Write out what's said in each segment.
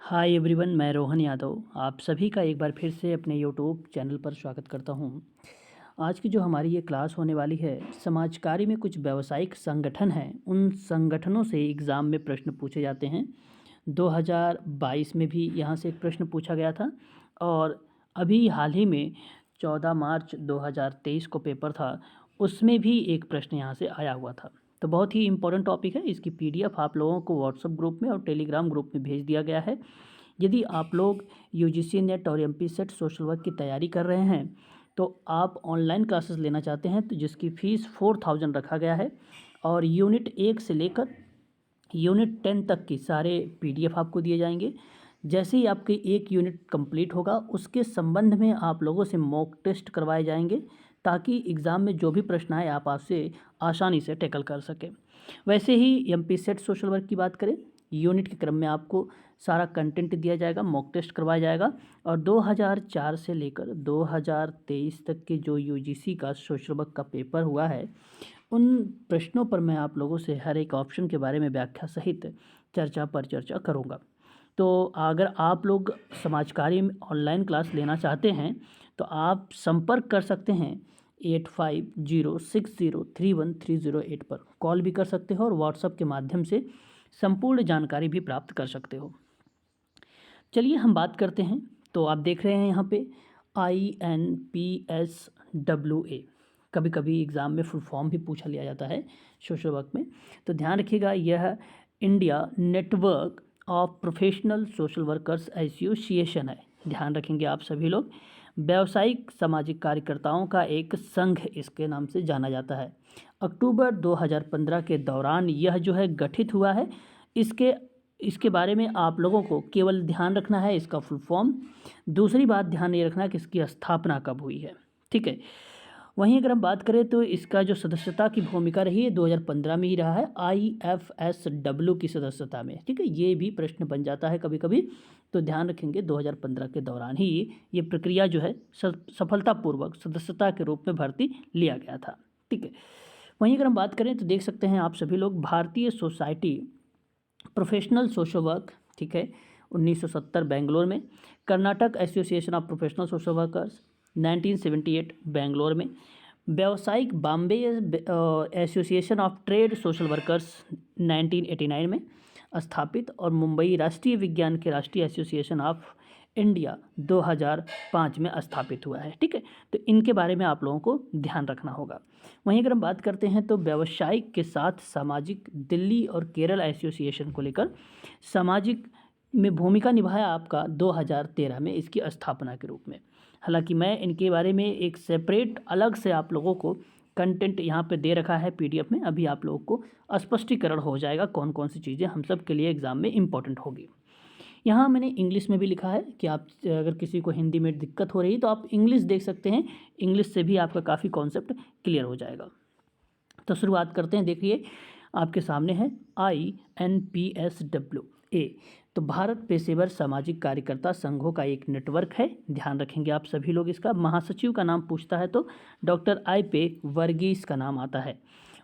Hi everyone, मैं रोहन यादव आप सभी का एक बार फिर से अपने यूट्यूब चैनल पर स्वागत करता हूं। आज की जो हमारी ये क्लास होने वाली है, समाज कार्य में कुछ व्यावसायिक संगठन हैं, उन संगठनों से एग्ज़ाम में प्रश्न पूछे जाते हैं। 2022 में भी यहाँ से एक प्रश्न पूछा गया था और अभी हाल ही में 14 मार्च 2023 को पेपर था, उसमें भी एक प्रश्न यहाँ से आया हुआ था। तो बहुत ही इम्पोर्टेंट टॉपिक है। इसकी पीडीएफ आप लोगों को व्हाट्सएप ग्रुप में और टेलीग्राम ग्रुप में भेज दिया गया है। यदि आप लोग यूजीसी नेट और एमपी सेट सोशल वर्क की तैयारी कर रहे हैं तो आप ऑनलाइन क्लासेस लेना चाहते हैं तो जिसकी फ़ीस 4000 रखा गया है और यूनिट 1 से लेकर यूनिट 10 तक की सारे पीडीएफ आपको दिए जाएंगे। जैसे ही आपके एक यूनिट कंप्लीट होगा उसके संबंध में आप लोगों से मॉक टेस्ट करवाए जाएंगे ताकि एग्ज़ाम में जो भी प्रश्न आए आप आपसे आसानी से टैकल कर सकें। वैसे ही एमपी सेट सोशल वर्क की बात करें, यूनिट के क्रम में आपको सारा कंटेंट दिया जाएगा, मॉक टेस्ट करवाया जाएगा और 2004 से लेकर 2023 तक के जो यूजीसी का सोशल वर्क का पेपर हुआ है, उन प्रश्नों पर मैं आप लोगों से हर एक ऑप्शन के बारे में व्याख्या सहित चर्चा करूँगा। तो अगर आप लोग समाज कार्य में ऑनलाइन क्लास लेना चाहते हैं तो आप संपर्क कर सकते हैं 8506031308 पर कॉल भी कर सकते हो और व्हाट्सएप के माध्यम से संपूर्ण जानकारी भी प्राप्त कर सकते हो। चलिए हम बात करते हैं। तो आप देख रहे हैं यहाँ पे INPSWA, कभी कभी एग्ज़ाम में फुल फॉर्म भी पूछा लिया जाता है सोशल वर्क में। तो ध्यान रखिएगा, यह India network of professional social workers association है। ध्यान रखेंगे आप सभी लोग। व्यावसायिक सामाजिक कार्यकर्ताओं का एक संघ इसके नाम से जाना जाता है। अक्टूबर 2015 के दौरान यह जो है गठित हुआ है। इसके बारे में आप लोगों को केवल ध्यान रखना है इसका फुल फॉर्म। दूसरी बात ध्यान ये रखना है कि इसकी स्थापना कब हुई है, ठीक है। वहीं अगर हम बात करें तो इसका जो सदस्यता की भूमिका रही है 2015 में ही रहा है IFSW की सदस्यता में, ठीक है। ये भी प्रश्न बन जाता है कभी कभी, तो ध्यान रखेंगे 2015 के दौरान ही ये प्रक्रिया जो है सफलतापूर्वक सदस्यता के रूप में भर्ती लिया गया था, ठीक है। वहीं अगर हम बात करें तो देख सकते हैं आप सभी लोग, भारतीय सोसाइटी प्रोफेशनल सोशल वर्क, ठीक है, 1970 बेंगलोर में। Karnataka association of professional social workers 1978 Bangalore में। व्यावसायिक Bombay association of trade social workers 1989 में स्थापित और मुंबई राष्ट्रीय विज्ञान के राष्ट्रीय एसोसिएशन ऑफ इंडिया 2005 में स्थापित हुआ है, ठीक है। तो इनके बारे में आप लोगों को ध्यान रखना होगा। वहीं अगर हम बात करते हैं तो व्यावसायिक के साथ सामाजिक दिल्ली और केरल एसोसिएशन को लेकर सामाजिक में भूमिका निभाया आपका 2013 में इसकी स्थापना के रूप में। हालांकि मैं इनके बारे में एक सेपरेट अलग से आप लोगों को कंटेंट यहाँ पे दे रखा है पीडीएफ में, अभी आप लोगों को स्पष्टीकरण हो जाएगा कौन कौन सी चीज़ें हम सब के लिए एग्ज़ाम में इम्पॉर्टेंट होगी। यहाँ मैंने इंग्लिश में भी लिखा है कि आप अगर किसी को हिंदी में दिक्कत हो रही है तो आप इंग्लिश देख सकते हैं, इंग्लिश से भी आपका काफ़ी कॉन्सेप्ट क्लियर हो जाएगा। तो शुरुआत करते हैं। देखिए आपके सामने है INPSWA, तो भारत पेशेवर सामाजिक कार्यकर्ता संघों का एक नेटवर्क है। ध्यान रखेंगे आप सभी लोग। इसका महासचिव का नाम पूछता है तो डॉक्टर IP वर्गीस का नाम आता है।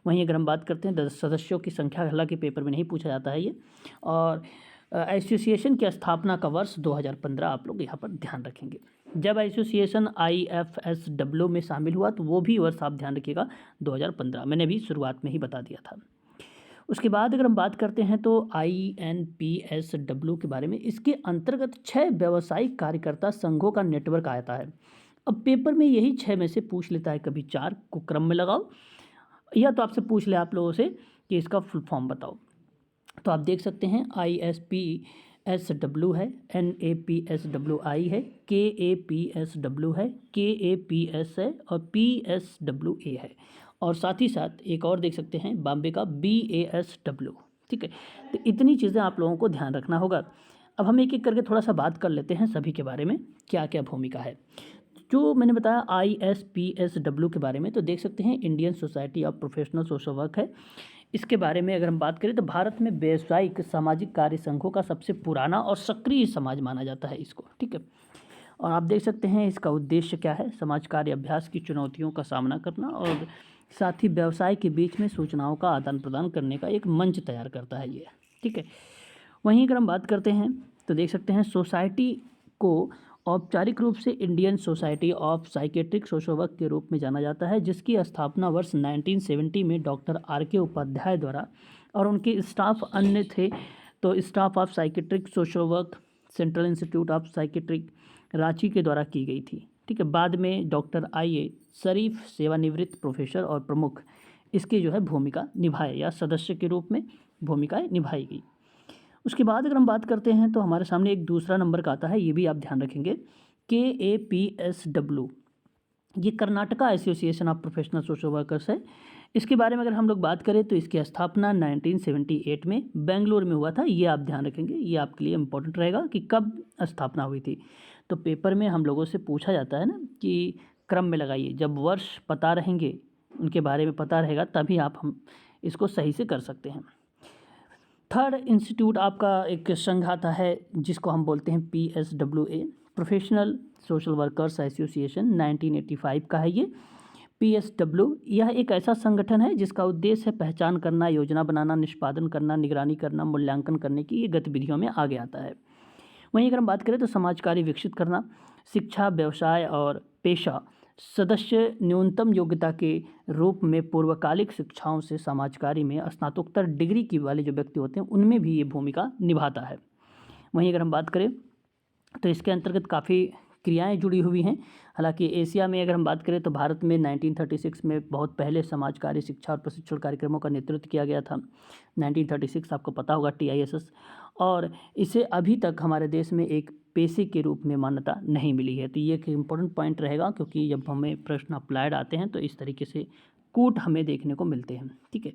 वहीं अगर हम बात करते हैं सदस्यों की संख्या, हालांकि पेपर में नहीं पूछा जाता है ये, और एसोसिएशन की स्थापना का वर्ष 2015 आप लोग यहाँ पर ध्यान रखेंगे। जब एसोसिएशन IFSW में शामिल हुआ तो वो भी वर्ष आप ध्यान रखिएगा 2015, मैंने भी शुरुआत में ही बता दिया था। उसके बाद अगर हम बात करते हैं तो INPSW के बारे में, इसके अंतर्गत 6 व्यावसायिक कार्यकर्ता संघों का नेटवर्क आता है। अब पेपर में यही 6 में से पूछ लेता है, कभी 4 को क्रम में लगाओ या तो आपसे पूछ ले आप लोगों से कि इसका फुल फॉर्म बताओ। तो आप देख सकते हैं ISPSW है, NAPSWI है, KAPSW है, KAPS है और PSWA है, और साथ ही साथ एक और देख सकते हैं बॉम्बे का BASW, ठीक है। तो इतनी चीज़ें आप लोगों को ध्यान रखना होगा। अब हम एक एक करके थोड़ा सा बात कर लेते हैं सभी के बारे में, क्या क्या भूमिका है। जो मैंने बताया ISPSW के बारे में, तो देख सकते हैं Indian society of professional social work है। इसके बारे में अगर हम बात करें तो भारत में व्यावसायिक सामाजिक कार्य संघों का सबसे पुराना और सक्रिय समाज माना जाता है इसको, ठीक है। और आप देख सकते हैं इसका उद्देश्य क्या है, समाज कार्य अभ्यास की चुनौतियों का सामना करना और साथ ही व्यवसाय के बीच में सूचनाओं का आदान प्रदान करने का एक मंच तैयार करता है ये, ठीक है। वहीं अगर हम बात करते हैं तो देख सकते हैं सोसाइटी को औपचारिक रूप से Indian society of psychiatric social work के रूप में जाना जाता है, जिसकी स्थापना वर्ष 1970 में डॉक्टर R.K. उपाध्याय द्वारा और उनके स्टाफ अन्य थे। तो staff of psychiatric social work central institute of psychiatric Ranchi के द्वारा की गई थी। ठीक है, बाद में डॉक्टर I.A. शरीफ सेवानिवृत्त प्रोफेसर और प्रमुख इसकी जो है भूमिका निभाए या सदस्य के रूप में भूमिकाएं निभाई गई। उसके बाद अगर हम बात करते हैं तो हमारे सामने एक दूसरा नंबर का आता है, ये भी आप ध्यान रखेंगे, KAPSW, ये Karnataka association of professional social workers है। इसके बारे में अगर हम लोग बात करें तो इसकी स्थापना 1978 में बेंगलुरु में हुआ था। ये आप ध्यान रखेंगे, ये आपके लिए इम्पोर्टेंट रहेगा कि कब स्थापना हुई थी। तो पेपर में हम लोगों से पूछा जाता है ना कि क्रम में लगाइए, जब वर्ष पता रहेंगे, उनके बारे में पता रहेगा, तभी आप हम इसको सही से कर सकते हैं। थर्ड इंस्टीट्यूट आपका एक संघ आता है जिसको हम बोलते हैं PSWA, professional social workers association, 1985 का है ये। PSW यह एक ऐसा संगठन है जिसका उद्देश्य है पहचान करना, योजना बनाना, निष्पादन करना, निगरानी करना, मूल्यांकन करने की ये गतिविधियों में आगे आता है। वहीं अगर हम बात करें तो समाज कार्य विकसित करना, शिक्षा, व्यवसाय और पेशा, सदस्य न्यूनतम योग्यता के रूप में पूर्वकालिक शिक्षाओं से समाज कार्य में स्नातकोत्तर डिग्री की वाले जो व्यक्ति होते हैं उनमें भी ये भूमिका निभाता है। वहीं अगर हम बात करें तो इसके अंतर्गत काफ़ी क्रियाएं जुड़ी हुई हैं। हालांकि एशिया में अगर हम बात करें तो भारत में 1936 में बहुत पहले समाज कार्य, शिक्षा और प्रशिक्षण कार्यक्रमों का नेतृत्व किया गया था। 1936 आपको पता होगा, TISS, और इसे अभी तक हमारे देश में एक पेशे के रूप में मान्यता नहीं मिली है। तो ये एक इम्पोर्टेंट पॉइंट रहेगा, क्योंकि जब हमें प्रश्न अप्लाइड आते हैं तो इस तरीके से कूट हमें देखने को मिलते हैं। ठीक है,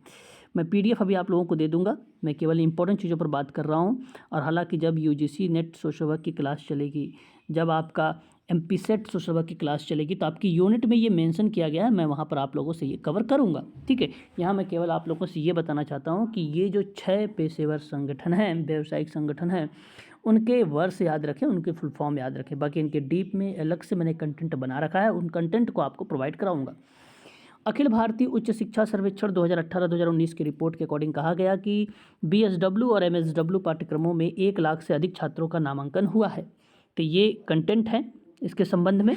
मैं PDF अभी आप लोगों को दे दूंगा, मैं केवल इंपॉर्टेंट चीज़ों पर बात कर रहा हूं। और हालांकि जब UGC नेट सोशल वर्क की क्लास चलेगी, जब आपका MP सेट सोशल वर्क की क्लास चलेगी, तो आपकी यूनिट में ये मेंशन किया गया है, मैं वहाँ पर आप लोगों से ये कवर करूँगा। ठीक है, यहाँ मैं केवल आप लोगों से ये बताना चाहता हूँ कि ये जो 6 पेशेवर संगठन हैं, व्यावसायिक संगठन हैं, उनके वर्ष याद रखें, उनके फुल फॉर्म याद रखें। बाकी इनके डीप में अलग से मैंने कंटेंट बना रखा है, उन कंटेंट को आपको प्रोवाइड कराऊंगा। अखिल भारतीय उच्च शिक्षा सर्वेक्षण 2018-2019 की रिपोर्ट के अकॉर्डिंग कहा गया कि BSW और MSW पाठ्यक्रमों में 1 लाख से अधिक छात्रों का नामांकन हुआ है। तो ये कंटेंट है इसके संबंध में।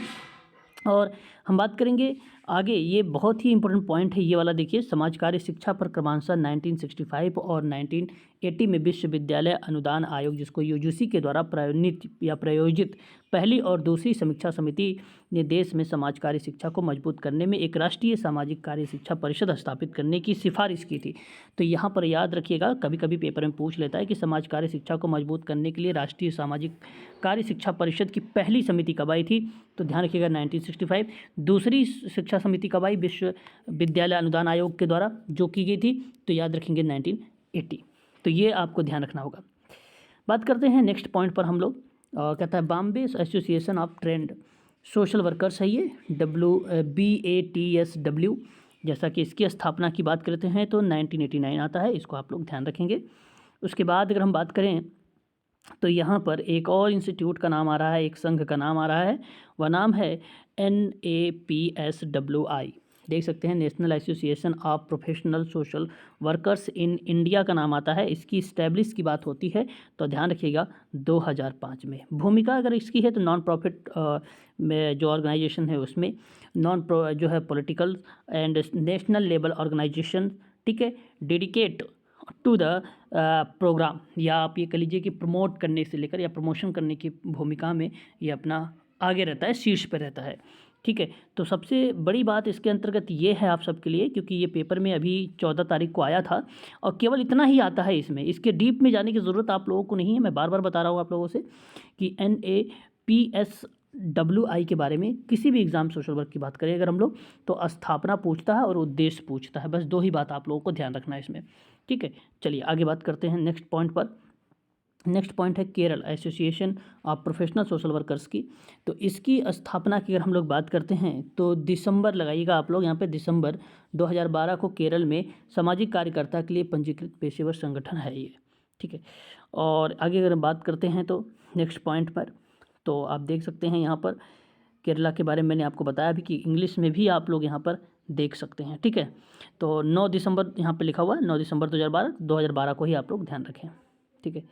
और हम बात करेंगे आगे, ये बहुत ही इंपॉर्टेंट पॉइंट है ये वाला, देखिए, समाज कार्य शिक्षा पर क्रमांकन 1965 और 1980 में विश्वविद्यालय अनुदान आयोग, जिसको UGC के द्वारा प्रायोजित पहली और दूसरी समीक्षा समिति ने देश में समाज कार्य शिक्षा को मजबूत करने में एक राष्ट्रीय सामाजिक कार्य शिक्षा परिषद स्थापित करने की सिफारिश की थी। तो यहाँ पर याद रखिएगा, कभी कभी पेपर में पूछ लेता है कि समाज कार्य शिक्षा को मजबूत करने के लिए राष्ट्रीय सामाजिक कार्य शिक्षा परिषद की पहली समिति कब आई थी, तो ध्यान रखिएगा 1965। दूसरी शिक्षा समिति कब आई, विश्वविद्यालय अनुदान आयोग के द्वारा जो की गई थी, तो याद रखेंगे 1980। तो ये आपको ध्यान रखना होगा। बात करते हैं नेक्स्ट पॉइंट पर हम लोग, कहता है Bombay association of trend social workers है ये, BATSW। जैसा कि इसकी स्थापना की बात करते हैं तो 1989 आता है, इसको आप लोग ध्यान रखेंगे। उसके बाद अगर हम बात करें तो यहाँ पर एक और इंस्टीट्यूट का नाम आ रहा है, एक संघ का नाम आ रहा है, वह नाम है NAPSWI। देख सकते हैं, national association of professional social workers in India का नाम आता है। इसकी इस्टेब्लिश की बात होती है तो ध्यान रखिएगा 2005 में। भूमिका अगर इसकी है तो नॉन प्रॉफिट में जो ऑर्गेनाइजेशन है उसमें जो है political and national level organization, ठीक है, डेडिकेट टू द प्रोग्राम, या आप ये कह लीजिए कि प्रमोट करने से लेकर या प्रमोशन करने की भूमिका में ये अपना आगे रहता है, शीर्ष पर रहता है। ठीक है, तो सबसे बड़ी बात इसके अंतर्गत ये है आप सबके लिए, क्योंकि ये पेपर में अभी 14 तारीख को आया था और केवल इतना ही आता है इसमें, इसके डीप में जाने की ज़रूरत आप लोगों को नहीं है। मैं बार बार बता रहा हूँ आप लोगों से कि NAPSWI के बारे में किसी भी एग्ज़ाम सोशल वर्क की बात करें अगर हम लोग, तो स्थापना पूछता है और उद्देश्य पूछता है, बस 2 ही बात आप लोगों को ध्यान रखना है इसमें। ठीक है, चलिए आगे बात करते हैं नेक्स्ट पॉइंट पर। नेक्स्ट पॉइंट है Kerala association of professional social workers की। तो इसकी स्थापना की अगर हम लोग बात करते हैं तो दिसंबर लगाइएगा आप लोग यहाँ पे, दिसंबर 2012 को केरल में सामाजिक कार्यकर्ता के लिए पंजीकृत पेशेवर संगठन है ये। ठीक है, और आगे अगर हम बात करते हैं तो नेक्स्ट पॉइंट पर, तो आप देख सकते हैं यहाँ पर केरला के बारे में मैंने आपको बताया भी कि इंग्लिश में भी आप लोग यहाँ पर देख सकते हैं। ठीक है, तो 9 दिसंबर यहाँ पर लिखा हुआ है, 9 दिसंबर 2012 को ही आप लोग ध्यान रखें। ठीक है,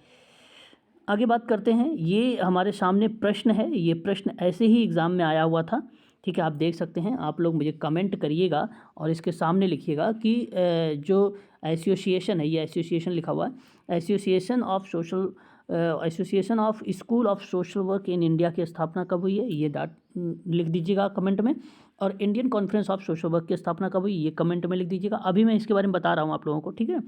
आगे बात करते हैं, ये हमारे सामने प्रश्न है, ये प्रश्न ऐसे ही एग्ज़ाम में आया हुआ था, ठीक है। आप देख सकते हैं, आप लोग मुझे कमेंट करिएगा और इसके सामने लिखिएगा कि जो एसोसिएशन है, ये एसोसिएशन लिखा हुआ है, association of school of social work in India की स्थापना कब हुई है, ये लिख दीजिएगा कमेंट में। और Indian conference of social work की स्थापना कब हुई, ये कमेंट में लिख दीजिएगा। अभी मैं इसके बारे में बता रहा हूँ आप लोगों को, ठीक है।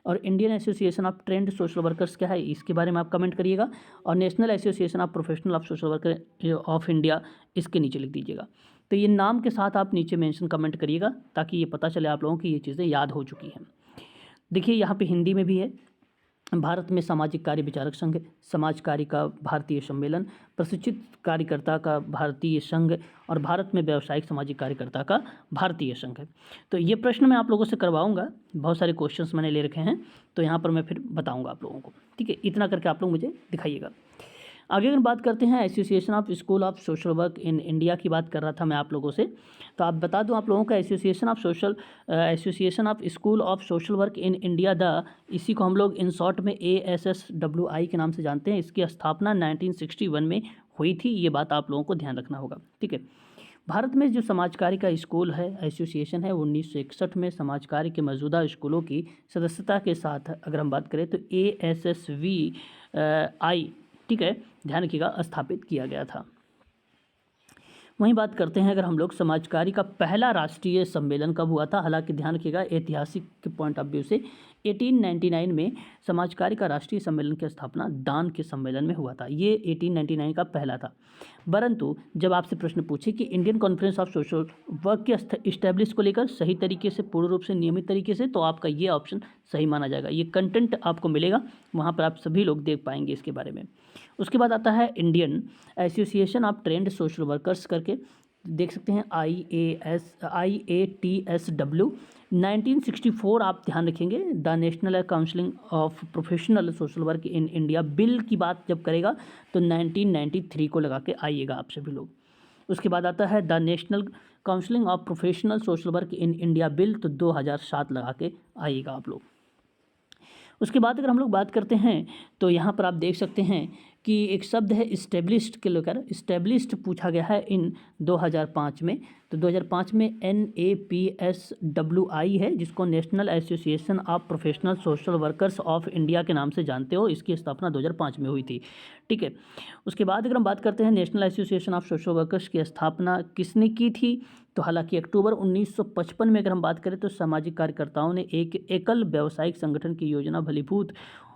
और Indian association of trend social workers क्या है, इसके बारे में आप कमेंट करिएगा। और national association of professional of social worker of India, इसके नीचे लिख दीजिएगा। तो ये नाम के साथ आप नीचे मेंशन कमेंट करिएगा, ताकि ये पता चले आप लोगों की ये चीज़ें याद हो चुकी हैं। देखिए यहाँ पे हिंदी में भी है, भारत में सामाजिक कार्य विचारक संघ, समाज कार्य का भारतीय सम्मेलन, प्रशिक्षित कार्यकर्ता का भारतीय संघ और भारत में व्यावसायिक सामाजिक कार्यकर्ता का भारतीय संघ। तो ये प्रश्न मैं आप लोगों से करवाऊंगा, बहुत सारे क्वेश्चंस मैंने ले रखे हैं, तो यहाँ पर मैं फिर बताऊंगा आप लोगों को, ठीक है। इतना करके आप लोग मुझे दिखाइएगा। आगे अगर बात करते हैं, association of school of social work in India की बात कर रहा था मैं आप लोगों से, तो आप बता दूं आप लोगों का, association of school of social work in India इसी को हम लोग इन शॉर्ट में ASSWI के नाम से जानते हैं। इसकी स्थापना 1961 में हुई थी, ये बात आप लोगों को ध्यान रखना होगा, ठीक है। भारत में जो समाज कार्य का स्कूल है, एसोसिएशन है, 1961 में समाज कार्य के मौजूदा स्कूलों की सदस्यता के साथ अगर हम बात करें तो ASSWI, ठीक है, ध्यान रखिएगा, स्थापित किया गया था। वहीं बात करते हैं अगर हम लोग, समाज कार्य का पहला राष्ट्रीय सम्मेलन कब हुआ था। हालांकि ध्यान रखिएगा, ऐतिहासिक के पॉइंट ऑफ व्यू से 1899 में समाज कार्य का राष्ट्रीय सम्मेलन की स्थापना दान के सम्मेलन में हुआ था। ये 1899 का पहला था। परंतु जब आपसे प्रश्न पूछे कि Indian conference of social work के इस्टेब्लिश को लेकर सही तरीके से, पूर्ण रूप से, नियमित तरीके से, तो आपका ये ऑप्शन सही माना जाएगा। ये कंटेंट आपको मिलेगा, वहाँ पर आप सभी लोग देख पाएंगे इसके बारे में। उसके बाद आता है Indian association of trend social workers करके, देख सकते हैं, IATSW 1964, आप ध्यान रखेंगे, the national counselling of professional social work in India bill की बात जब करेगा तो 1993 को लगा के आइएगा आप सभी लोग। उसके बाद आता है the national counselling of professional social work in India bill, तो 2007 लगा के आइएगा आप लोग। उसके बाद अगर हम लोग बात करते हैं तो यहाँ पर आप देख सकते हैं कि एक शब्द है इस्टेब्लिश्ड के लेकर, इस्टेब्लिश्ड पूछा गया है इन 2005 में। तो 2005 में NAPSWI है, जिसको national association of professional social workers of India के नाम से जानते हो। इसकी स्थापना 2005 में हुई थी, ठीक है। उसके बाद अगर हम बात करते हैं national association of social workers की स्थापना किसने की थी, तो हालांकि अक्टूबर 1955 में अगर हम बात करें तो सामाजिक कार्यकर्ताओं ने एक एकल व्यावसायिक संगठन की योजना फलीभूत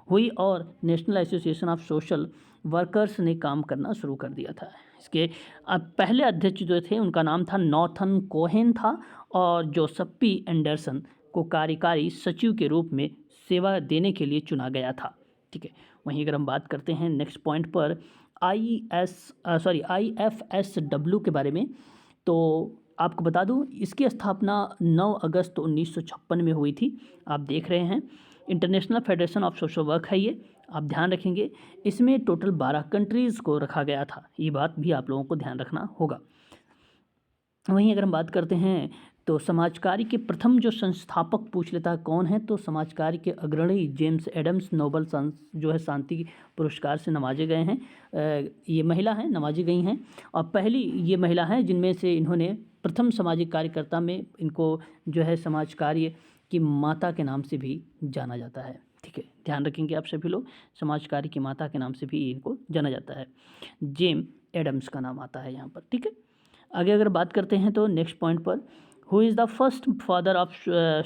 हुई और national association of social workers ने काम करना शुरू कर दिया था। इसके पहले अध्यक्ष जो थे उनका नाम था नॉर्थन कोहेन था, और जोसेफ पी एंडरसन को कार्यकारी सचिव के रूप में सेवा देने के लिए चुना गया था, ठीक है। वहीं अगर हम बात करते हैं नेक्स्ट पॉइंट पर IFSW के बारे में, तो आपको बता दूं इसकी स्थापना 9 अगस्त 1956 में हुई थी। आप देख रहे हैं, international federation of social work है ये, आप ध्यान रखेंगे। इसमें टोटल 12 कंट्रीज़ को रखा गया था, ये बात भी आप लोगों को ध्यान रखना होगा। वहीं अगर हम बात करते हैं तो समाज कार्य के प्रथम जो संस्थापक पूछ लेता है कौन है, तो समाज कार्य के अग्रणी जेम्स एडम्स नोबल जो है शांति पुरस्कार से नवाजे गए हैं। ये महिला हैं, नवाजी गई हैं, और पहली ये महिला हैं जिनमें से इन्होंने प्रथम सामाजिक कार्यकर्ता में इनको जो है समाज कार्य की माता के नाम से भी जाना जाता है, ठीक है। ध्यान रखेंगे आप सभी लोग, समाज कार्य की माता के नाम से भी इनको जाना जाता है, जेम एडम्स का नाम आता है यहाँ पर, ठीक है। आगे अगर बात करते हैं तो नेक्स्ट पॉइंट पर who is the first father of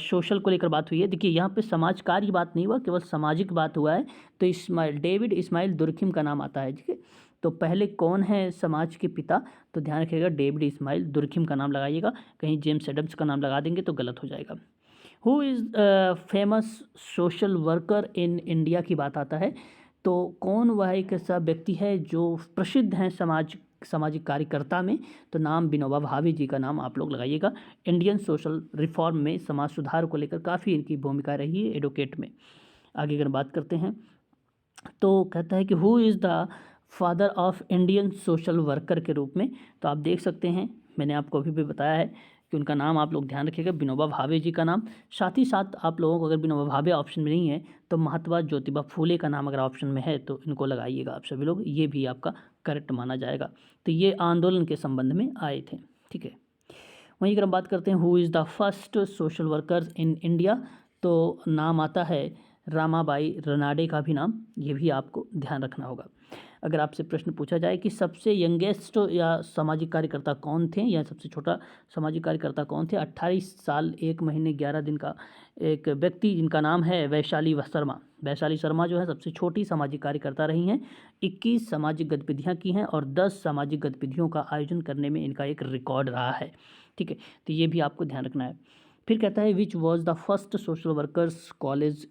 social को लेकर बात हुई है। देखिए यहाँ पे समाज कार्य की बात नहीं हुआ, केवल सामाजिक बात हुआ है, तो डेविड इस्माइल दुर्खिम का नाम आता है, ठीक है। तो पहले कौन है समाज के पिता, तो ध्यान रखिएगा डेविड इस्माइल दुर्खिम का नाम लगाइएगा, कहीं जेम्स एडम्स का नाम लगा देंगे तो गलत हो जाएगा। Who is famous social worker in India की बात आता है, तो कौन वह एक ऐसा व्यक्ति है जो प्रसिद्ध हैं सामाजिक कार्यकर्ता में, तो नाम विनोबा भावे जी का नाम आप लोग लगाइएगा। इंडियन सोशल रिफॉर्म में समाज सुधार को लेकर काफ़ी इनकी भूमिका रही है एडवोकेट में। आगे अगर बात करते हैं तो कहता है कि who is the father of Indian social worker के रूप में, तो आप देख सकते हैं, मैंने आपको अभी भी बताया है कि उनका नाम आप लोग ध्यान रखिएगा, विनोबा भावे जी का नाम। साथ ही साथ आप लोगों को अगर विनोबा भावे ऑप्शन में नहीं है तो महात्मा ज्योतिबा फूले का नाम अगर ऑप्शन में है तो इनको लगाइएगा आप सभी लोग, ये भी आपका करेक्ट माना जाएगा। तो ये आंदोलन के संबंध में आए थे, ठीक है। वहीं अगर हम बात करते हैं who is the first social workers in India, तो नाम आता है रामाबाई रनाडे का भी नाम, ये भी आपको ध्यान रखना होगा। अगर आपसे प्रश्न पूछा जाए कि सबसे यंगेस्ट या सामाजिक कार्यकर्ता कौन थे या सबसे छोटा सामाजिक कार्यकर्ता कौन थे, 28 साल 1 महीने 11 दिन का एक व्यक्ति जिनका नाम है वैशाली शर्मा। वैशाली शर्मा जो है सबसे छोटी सामाजिक कार्यकर्ता रही हैं। 21 सामाजिक गतिविधियां की हैं और 10 सामाजिक गतिविधियों का आयोजन करने में इनका एक रिकॉर्ड रहा है, ठीक है। तो ये भी आपको ध्यान रखना है। फिर कहता है which was the first social workers college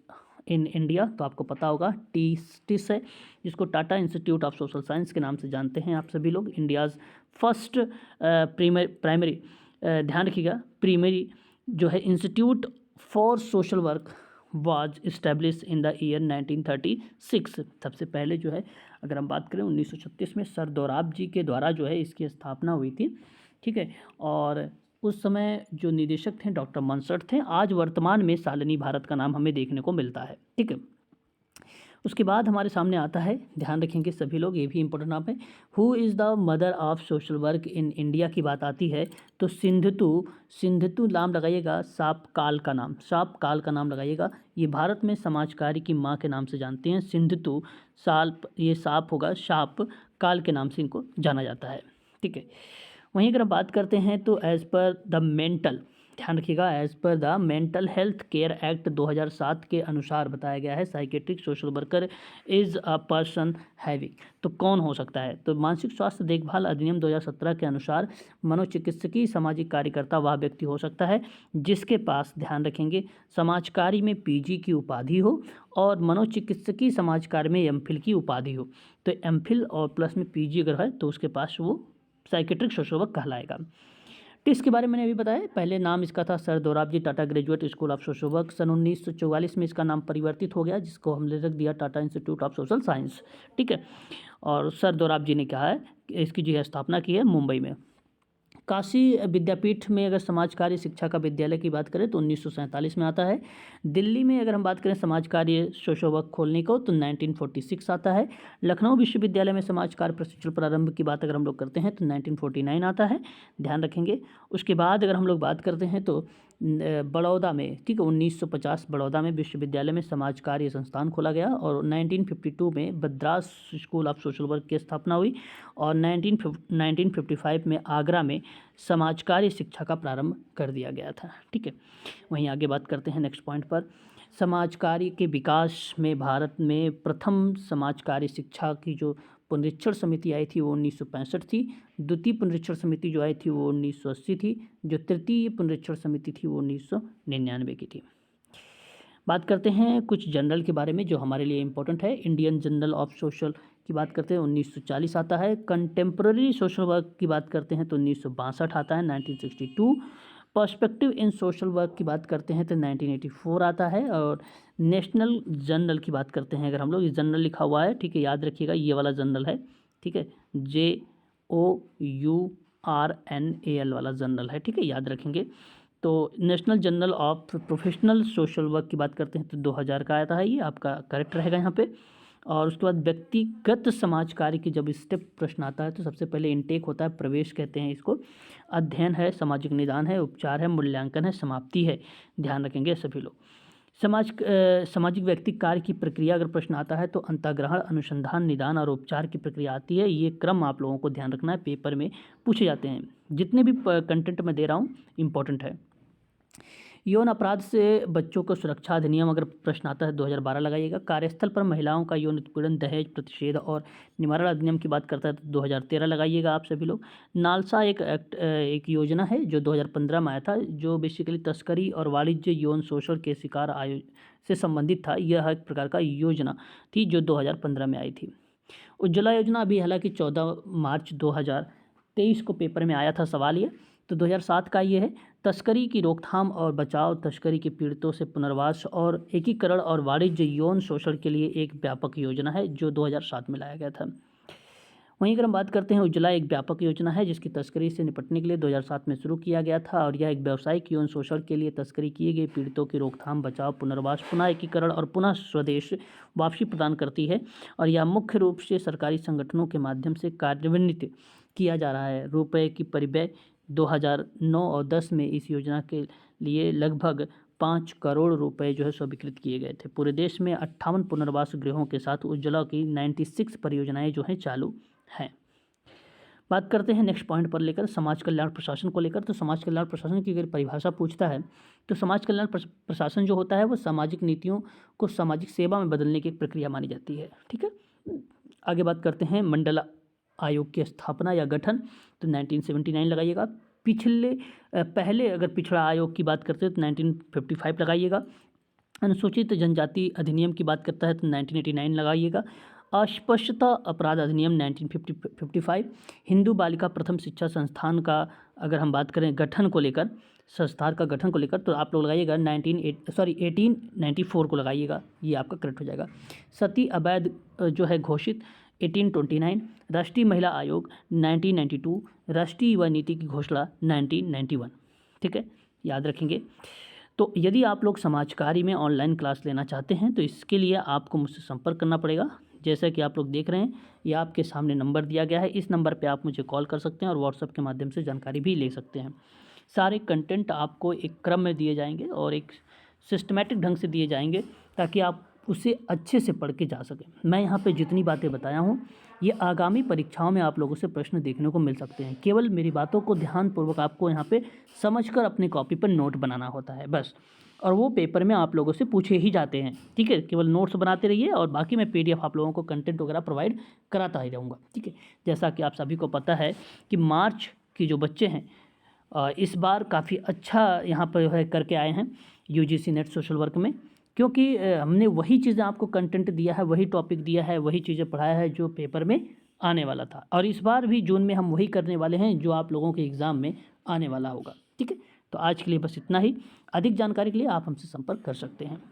in India, तो आपको पता होगा टिस है, जिसको Tata institute of social science के नाम से जानते हैं आप सभी लोग। इंडियाज़ फर्स्ट प्राइमरी, ध्यान रखिएगा, प्राइमरी जो है institute for social work was establish in the year 1936। सबसे पहले जो है अगर हम बात करें 1936 में सर दोराब जी के द्वारा जो है इसकी स्थापना हुई थी, ठीक है। और उस समय जो निदेशक थे डॉक्टर मनसठ थे। आज वर्तमान में शालिनी भारत का नाम हमें देखने को मिलता है, ठीक है। उसके बाद हमारे सामने आता है, ध्यान रखेंगे सभी लोग, ये भी इंपॉर्टेंट नाम है, who is the mother of social work in India की बात आती है तो सिंधुतु नाम लगाइएगा, साप काल का नाम लगाइएगा। ये भारत में समाज कार्य की माँ के नाम से जानते हैं। सिंधुतु ये साप होगा, शाप काल के नाम से इनको जाना जाता है, ठीक है। वहीं अगर हम बात करते हैं तो एज़ पर द मेंटल, ध्यान रखिएगा, as per the mental health care act 2007 के अनुसार बताया गया है psychiatric social worker is a person having, तो कौन हो सकता है, तो मानसिक स्वास्थ्य देखभाल अधिनियम 2017 के अनुसार मनोचिकित्सकीय सामाजिक कार्यकर्ता वह व्यक्ति हो सकता है जिसके पास, ध्यान रखेंगे, समाज कार्य में PG की उपाधि हो और मनोचिकित्सकीय समाज कार्य में MPhil की उपाधि हो। तो MPhil और प्लस में PG अगर है तो उसके पास वो साइकेट्रिक सोशल वर्क कहलाएगा। टिस के बारे में मैंने अभी बताया, पहले नाम इसका था sir Dorabji Tata graduate school of social work. सन 1944 में इसका नाम परिवर्तित हो गया, जिसको हमने रख दिया Tata institute of social science, ठीक है। और सर दोराबजी ने कहा है कि इसकी जो है स्थापना की है मुंबई में। काशी विद्यापीठ में अगर समाज कार्य शिक्षा का विद्यालय की बात करें तो 1947 में आता है। दिल्ली में अगर हम बात करें समाज कार्य सोशल वर्क खोलने को तो 1946 आता है। लखनऊ विश्वविद्यालय में समाज कार्य प्रशिक्षण प्रारंभ की बात अगर हम लोग करते हैं तो 1949 आता है, ध्यान रखेंगे। उसके बाद अगर हम लोग बात करते हैं तो बड़ौदा में, ठीक है, 1950 बड़ौदा में विश्वविद्यालय में समाज कार्य संस्थान खोला गया और 1952 में बद्रास स्कूल ऑफ सोशल वर्क की स्थापना हुई और 1955 में आगरा में समाज कार्य शिक्षा का प्रारंभ कर दिया गया था, ठीक है। वहीं आगे बात करते हैं नेक्स्ट पॉइंट पर, समाज कार्य के विकास में भारत में प्रथम समाज कार्य शिक्षा की जो पुनरीक्षण समिति आई थी वो 1965 थी। द्वितीय पुनरीक्षण समिति जो आई थी वो 1980 थी। जो तृतीय पुनरीक्षण समिति थी वो 1999 की थी। बात करते हैं कुछ जनरल के बारे में जो हमारे लिए इम्पोर्टेंट है। इंडियन जर्नल ऑफ सोशल की बात करते हैं 1940 आता है। कंटेम्प्रेरी सोशल वर्क की बात करते हैं तो 1962 आता है, 1962। पर्सपेक्टिव इन सोशल वर्क की बात करते हैं तो 1984 आता है। और नेशनल जर्नल की बात करते हैं अगर हम लोग, इस जर्नल लिखा हुआ है, ठीक है, याद रखिएगा ये वाला जर्नल है, ठीक है, JOURNAL वाला जर्नल है, ठीक है, याद रखेंगे। तो national journal of professional social work की बात करते हैं तो 2000 का आता है, ये आपका करेक्ट रहेगा यहाँ पे। और उसके बाद व्यक्तिगत समाज कार्य की जब स्टेप प्रश्न आता है तो सबसे पहले इनटेक होता है, प्रवेश कहते हैं इसको, अध्ययन है, सामाजिक निदान है, उपचार है, मूल्यांकन है, समाप्ति है, ध्यान रखेंगे सभी लोग। सामाजिक व्यक्तिक कार्य की प्रक्रिया अगर प्रश्न आता है तो अंतःग्रहण, अनुसंधान, निदान और उपचार की प्रक्रिया आती है। ये क्रम आप लोगों को ध्यान रखना है, पेपर में पूछे जाते हैं। जितने भी कंटेंट मैं दे रहा हूँ इंपॉर्टेंट है। यौन अपराध से बच्चों को सुरक्षा अधिनियम अगर प्रश्न आता है 2012 लगाइएगा। कार्यस्थल पर महिलाओं का यौन उत्पीड़न, दहेज प्रतिषेध और निवारण अधिनियम की बात करता है तो 2013 लगाइएगा आप सभी लोग। नालसा एक योजना है जो 2015 में आया था, जो बेसिकली तस्करी और वाणिज्य यौन शोषण के शिकार से संबंधित था। यह एक प्रकार का योजना थी जो 2015 में आई थी। उज्ज्वला योजना अभी हालांकि 14 मार्च 2023 को पेपर में आया था सवाल ये, तो 2007 का ये है। तस्करी की रोकथाम और बचाव, तस्करी के पीड़ितों से पुनर्वास और एकीकरण और वाणिज्य यौन शोषण के लिए एक व्यापक योजना है जो 2007 में लाया गया था। वहीं अगर हम बात करते हैं, उज्ज्वला एक व्यापक योजना है जिसकी तस्करी से निपटने के लिए 2007 में शुरू किया गया था और यह एक व्यावसायिक यौन शोषण के लिए तस्करी किए गए पीड़ितों की रोकथाम, बचाव, पुनर्वास, पुनः एकीकरण और पुनः स्वदेश वापसी प्रदान करती है और यह मुख्य रूप से सरकारी संगठनों के माध्यम से कार्यान्वित किया जा रहा है। रुपये की परिव्यय 2009 और 10 में इस योजना के लिए लगभग 5 करोड़ रुपए जो है स्वीकृत किए गए थे। पूरे देश में 58 पुनर्वास गृहों के साथ उज्ज्वला की 96 परियोजनाएं जो हैं चालू हैं। बात करते हैं नेक्स्ट पॉइंट पर लेकर समाज कल्याण प्रशासन को लेकर। तो समाज कल्याण प्रशासन की अगर परिभाषा पूछता है तो समाज कल्याण प्रशासन जो होता है वो सामाजिक नीतियों को सामाजिक सेवा में बदलने की एक प्रक्रिया मानी जाती है। ठीक है, आगे बात करते हैं मंडल आयोग की स्थापना या गठन। तो 1979 लगाइएगा। पहले अगर पिछड़ा आयोग की बात करते हैं तो 1955 लगाइएगा। अनुसूचित जनजाति अधिनियम की बात करता है तो 1989 लगाइएगा। अस्पृश्यता अपराध अधिनियम 1955। हिंदू बालिका प्रथम शिक्षा संस्थान का अगर हम बात करें गठन को लेकर, संस्थान का गठन को लेकर, तो आप लोग लगाइएगा 1894 को लगाइएगा, ये आपका करेक्ट हो जाएगा। सती अवैध जो है घोषित 1829। राष्ट्रीय महिला आयोग 1992। राष्ट्रीय युवा नीति की घोषणा 1991। ठीक है, याद रखेंगे। तो यदि आप लोग समाज कार्य में ऑनलाइन क्लास लेना चाहते हैं तो इसके लिए आपको मुझसे संपर्क करना पड़ेगा। जैसा कि आप लोग देख रहे हैं, ये आपके सामने नंबर दिया गया है, इस नंबर पे आप मुझे कॉल कर सकते हैं और व्हाट्सएप के माध्यम से जानकारी भी ले सकते हैं। सारे कंटेंट आपको एक क्रम में दिए जाएंगे और एक सिस्टमेटिक ढंग से दिए जाएंगे ताकि आप उसे अच्छे से पढ़ के जा सकें। मैं यहाँ पे जितनी बातें बताया हूँ ये आगामी परीक्षाओं में आप लोगों से प्रश्न देखने को मिल सकते हैं। केवल मेरी बातों को ध्यानपूर्वक आपको यहाँ पे समझकर अपनी कॉपी पर नोट बनाना होता है बस, और वो पेपर में आप लोगों से पूछे ही जाते हैं। ठीक है, केवल नोट्स बनाते रहिए और बाकी मैं PDF आप लोगों को कंटेंट वगैरह प्रोवाइड कराता ही रहूँगा। ठीक है, जैसा कि आप सभी को पता है कि मार्च की जो बच्चे हैं इस बार काफ़ी अच्छा यहाँ पर है करके आए हैं UGC नेट सोशल वर्क में, क्योंकि हमने वही चीज़ें आपको कंटेंट दिया है, वही टॉपिक दिया है, वही चीज़ें पढ़ाया है जो पेपर में आने वाला था, और इस बार भी जून में हम वही करने वाले हैं जो आप लोगों के एग्ज़ाम में आने वाला होगा। ठीक है, तो आज के लिए बस इतना ही। अधिक जानकारी के लिए आप हमसे संपर्क कर सकते हैं।